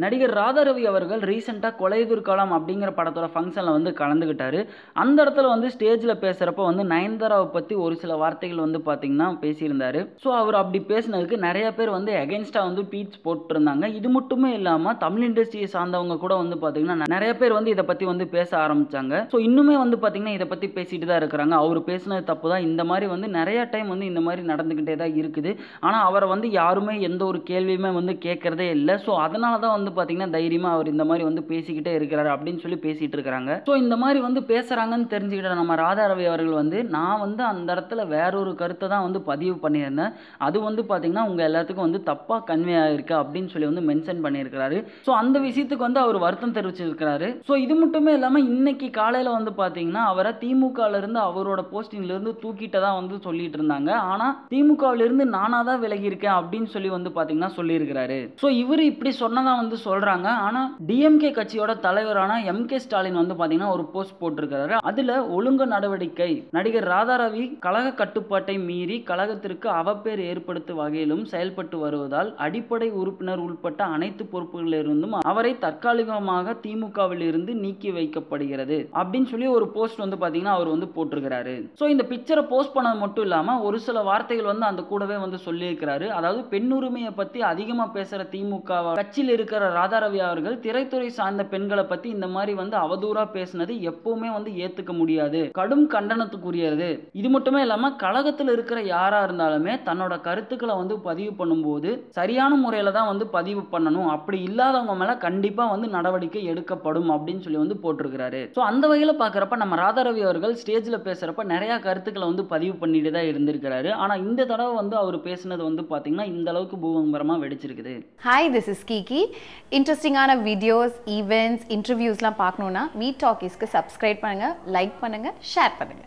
நடிகர் ராதாரவி அவர்கள் ரீசெண்டாக கொலையுதிர் காலம் அப்படிங்கிற படத்தோட ஃபங்க்ஷனில் வந்து கலந்துக்கிட்டாரு. அந்த இடத்துல வந்து ஸ்டேஜில் பேசுகிறப்ப வந்து நயன்தாராவை பற்றி ஒரு சில வார்த்தைகள் வந்து பார்த்தீங்கன்னா பேசியிருந்தாரு. ஸோ அவர் அப்படி பேசினதுக்கு நிறைய பேர் வந்து எகென்ஸ்டாக வந்து ட்வீட்ஸ் போட்டுருந்தாங்க. இது மட்டுமே இல்லாமல் தமிழ் இண்டஸ்ட்ரியை சார்ந்தவங்க கூட வந்து பார்த்தீங்கன்னா நிறைய பேர் வந்து இதை பற்றி வந்து பேச ஆரம்பித்தாங்க. ஸோ இன்னுமே வந்து பார்த்தீங்கன்னா இதை பற்றி பேசிட்டு தான் இருக்கிறாங்க. அவர் பேசினது தப்பு தான், இந்த மாதிரி வந்து நிறைய டைம் வந்து இந்த மாதிரி நடந்துக்கிட்டே தான் இருக்குது. ஆனால் அவரை வந்து யாருமே எந்த ஒரு கேள்வியுமே வந்து கேட்கறதே இல்லை. ஸோ அதனால தான் வந்து பார்த்தீங்கன்னா தைரியமாக அவர் இந்த மாதிரி வந்து பேசிக்கிட்டே இருக்கிறாரு அப்படின்னு சொல்லி பேசிட்டு இருக்கிறாங்க. ஸோ இந்த மாதிரி வந்து பேசுகிறாங்கன்னு தெரிஞ்சுக்கிட்ட நம்ம ராதாரவி அவர்கள் வந்து நான் வந்து அந்த இடத்துல வேறொரு கருத்தை தான் வந்து பதிவு பண்ணியிருந்தேன், அது வந்து பார்த்தீங்கன்னா உங்கள் எல்லாத்துக்கும் வந்து தப்பாக கன்வே ஆகிருக்கு அப்படின்னு சொல்லி வந்து மென்ஷன் பண்ணியிருக்கிறாரு. ஸோ அந்த விஷயத்துக்கு வந்து அவர் வருத்தம் தெரிவிச்சிருக்கிறாரு. ஸோ இது மட்டுமே இல்லாமல் இன்னைக்கு காலையில் வந்து பார்த்தீங்கன்னா அவரை திமுகவிலிருந்து அவரோட போஸ்டிங்லேருந்து தூக்கிட்டதான் வந்து சொல்லிட்டு இருந்தாங்க. ஆனால் திமுகவிலிருந்து நானாக தான் விலகி இருக்கேன் அப்படின்னு சொல்லி வந்து பார்த்தீங்கன்னா சொல்லியிருக்கிறாரு. ஸோ இவர் இப்படி சொன்னதான் வந்து சொல்றாங்க. ஆனா டிஎம்கே கட்சியோட தலைவரான எம்.கே. ஸ்டாலின் வந்து பாத்தீங்கன்னா ஒரு போஸ்ட் போட்டிருக்காரு. அதுல ஒழுங்கு நடவடிக்கை, நடிகர் ராதாரவி கழக கட்டுப்பாட்டை மீறி கழகத்திற்கு அவப்பேர் ஏற்படுத்தும் வகையிலும் செயல்பட்டு வருவதால் அடிப்படை உறுப்பினர் உட்பட்ட அனைத்து பொறுப்புகளிலிருந்தும் அவரை தற்காலிகமாக திமுகவில் இருந்து நீக்கி வைக்கப்படுகிறது அப்படின்னு சொல்லி ஒரு போஸ்ட் வந்து பாத்தீங்கன்னா அவர் வந்து போட்டிருக்கிறாரு. ஸோ இந்த பிக்சரை போஸ்ட் பண்ணது மட்டும் இல்லாம ஒரு சில வார்த்தைகள் வந்து அந்த கூடவே வந்து சொல்லியிருக்கிறாரு. அதாவது பெண்ணுரிமையை பத்தி அதிகமா பேசுற திமுக கட்சியில் இருக்கிற ராதாரவி அவர்கள் திரைத்துறை சார்ந்த பெண்களை பத்தி இந்த மாதிரி வந்து அவதூறா பேசினது எப்பவுமே வந்து ஏத்துக்க முடியாது, கடும் கண்டனத்துக்குரியது. இது மட்டுமே இல்லாம கழகத்தில் இருக்கிற யாரா இருந்தாலுமே தன்னோட கருத்துக்களை வந்து பதிவு பண்ணும்போது சரியான முறையில தான் வந்து பதிவு பண்ணணும், அப்படி இல்லாதவங்க மேல கண்டிப்பா வந்து நடவடிக்கை எடுக்கப்படும் அப்படின்னு சொல்லி வந்து போட்டிருக்கிறாரு. ஸோ அந்த வகையில் பார்க்குறப்ப நம்ம ராதாரவி அவர்கள் ஸ்டேஜில் பேசுறப்ப நிறைய கருத்துக்களை வந்து பதிவு பண்ணிட்டு தான் இருந்திருக்கிறாரு. ஆனா இந்த தடவை வந்து அவர் பேசினது வந்து பாத்தீங்கன்னா இந்த அளவுக்கு பூகம்பரமா வெடிச்சிருக்குது. ஹாய், திஸ் இஸ் கீகி. இன்ட்ரெஸ்டிங்கான வீடியோஸ், ஈவெண்ட்ஸ், இன்டர்வியூஸ்லாம் பார்க்கணுன்னா வீ டாக்கீஸ்க்கு சப்ஸ்கிரைப் பண்ணுங்கள், லைக் பண்ணுங்கள், ஷேர் பண்ணுங்கள்.